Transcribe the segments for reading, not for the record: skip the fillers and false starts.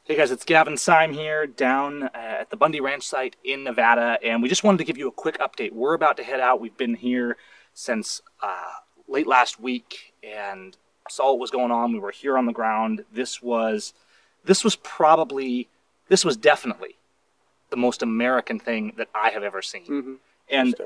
Hey guys, it's Gavin Seim here down at the Bundy Ranch site in Nevada, and we just wanted to give you a quick update. We're about to head out. We've been here since late last week and saw what was going on. We were here on the ground. This was definitely the most American thing that I have ever seen. Mm-hmm. And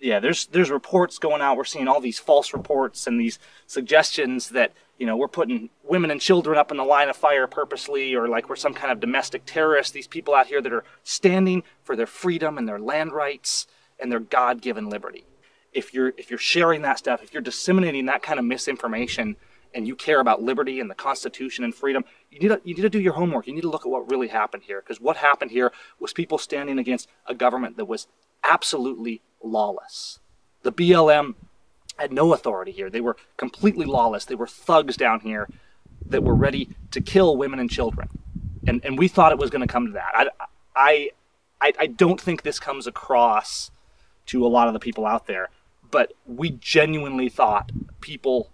yeah, there's reports going out. We're seeing all these false reports and these suggestions that, you know, we're putting women and children up in the line of fire purposely, or like we're some kind of domestic terrorist. These people out here that are standing for their freedom and their land rights and their God-given liberty. If you're sharing that stuff, if you're disseminating that kind of misinformation, and you care about liberty and the Constitution and freedom, you need to do your homework. You need to look at what really happened here, because what happened here was people standing against a government that was absolutely lawless. The BLM had no authority here. They were completely lawless. They were thugs down here that were ready to kill women and children. And we thought it was going to come to that. I don't think this comes across to a lot of the people out there, but we genuinely thought people,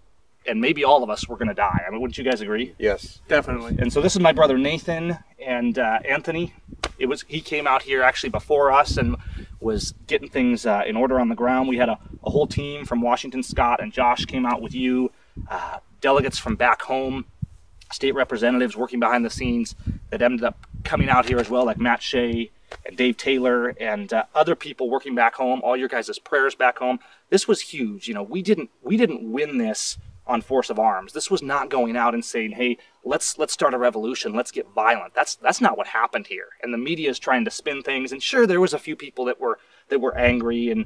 and maybe all of us, were going to die. I mean, wouldn't you guys agree? Yes, definitely. And so this is my brother Nathan and Anthony. He came out here actually before us and was getting things in order on the ground. We had a whole team from Washington. Scott and Josh came out with you, delegates from back home, state representatives working behind the scenes that ended up coming out here as well, like Matt Shea and Dave Taylor and other people working back home, all your guys' prayers back home. This was huge. You know, we didn't win this on force of arms. This was not going out and saying, hey, let's start a revolution, let's get violent. That's not what happened here. And the media is trying to spin things, and sure, there was a few people that were angry,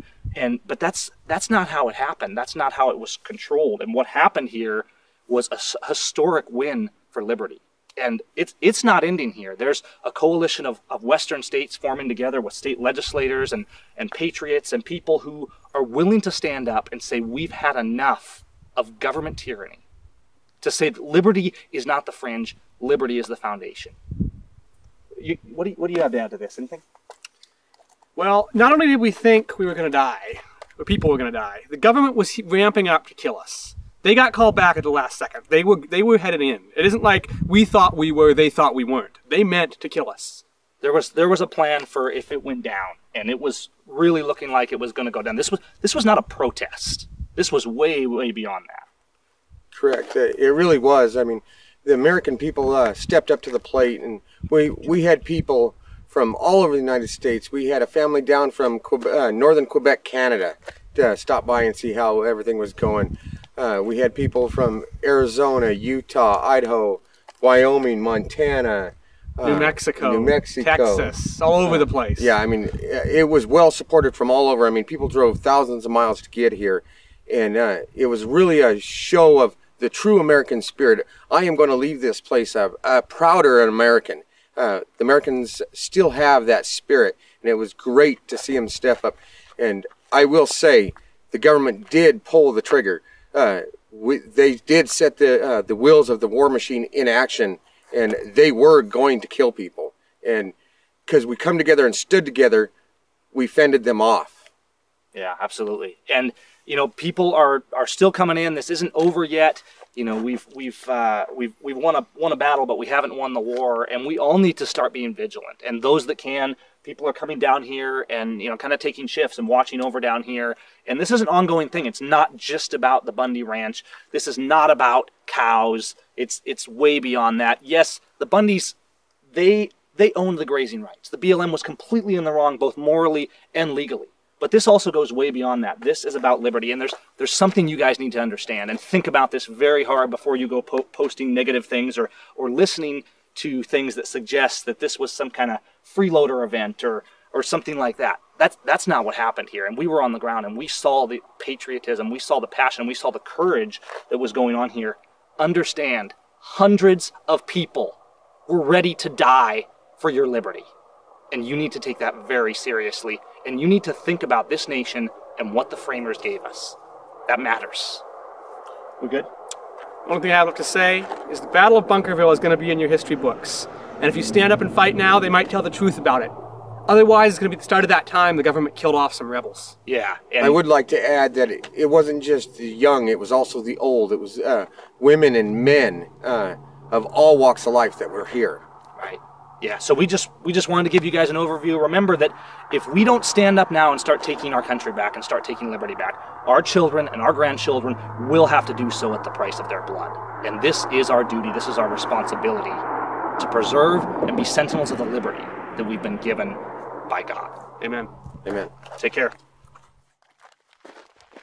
but that's not how it happened. That's not how it was controlled. And what happened here was a historic win for liberty. And it's not ending here. There's a coalition of Western states forming together with state legislators and patriots and people who are willing to stand up and say, we've had enough of government tyranny, to say that liberty is not the fringe, liberty is the foundation. What do you have to add to this? Anything? Well, not only did we think we were going to die, or people were going to die, the government was ramping up to kill us. They got called back at the last second. They were headed in. It isn't like we thought we were, they thought we weren't. They meant to kill us. There was a plan for if it went down, and it was really looking like it was going to go down. This was not a protest. This was way, way beyond that. Correct. It really was. I mean, the American people stepped up to the plate, and we had people from all over the United States. We had a family down from northern Quebec, Canada, to stop by and see how everything was going. We had people from Arizona, Utah, Idaho, Wyoming, Montana, New Mexico, Texas, all over the place. Yeah, I mean, it was well supported from all over. I mean, people drove thousands of miles to get here. And it was really a show of the true American spirit. I am going to leave this place a prouder American. The Americans still have that spirit, and it was great to see them step up. And I will say, the government did pull the trigger. They did set the wheels of the war machine in action, and they were going to kill people. And because we come together and stood together, we fended them off. Yeah, absolutely. And you know, people are still coming in. This isn't over yet. You know, we've won a battle, but we haven't won the war, and we all need to start being vigilant. And those that can, people are coming down here and, you know, kind of taking shifts and watching over down here. And this is an ongoing thing. It's not just about the Bundy Ranch. This is not about cows. It's way beyond that. Yes, the Bundys, they owned the grazing rights. The BLM was completely in the wrong, both morally and legally. But this also goes way beyond that. This is about liberty, and there's something you guys need to understand and think about this very hard before you go posting negative things or listening to things that suggest that this was some kind of freeloader event or something like that. That's not what happened here. And we were on the ground, and we saw the patriotism, we saw the passion, we saw the courage that was going on here. Understand, hundreds of people were ready to die for your liberty. And you need to take that very seriously. And you need to think about this nation and what the framers gave us. That matters. We good? One thing I have to say is the Battle of Bunkerville is going to be in your history books. And if you stand up and fight now, they might tell the truth about it. Otherwise, it's going to be the start of that time the government killed off some rebels. Yeah. I would like to add that it wasn't just the young, it was also the old. It was women and men of all walks of life that were here. Right. Yeah, so we just wanted to give you guys an overview. Remember that if we don't stand up now and start taking our country back and start taking liberty back, our children and our grandchildren will have to do so at the price of their blood. And this is our duty, this is our responsibility to preserve and be sentinels of the liberty that we've been given by God. Amen. Amen. Take care.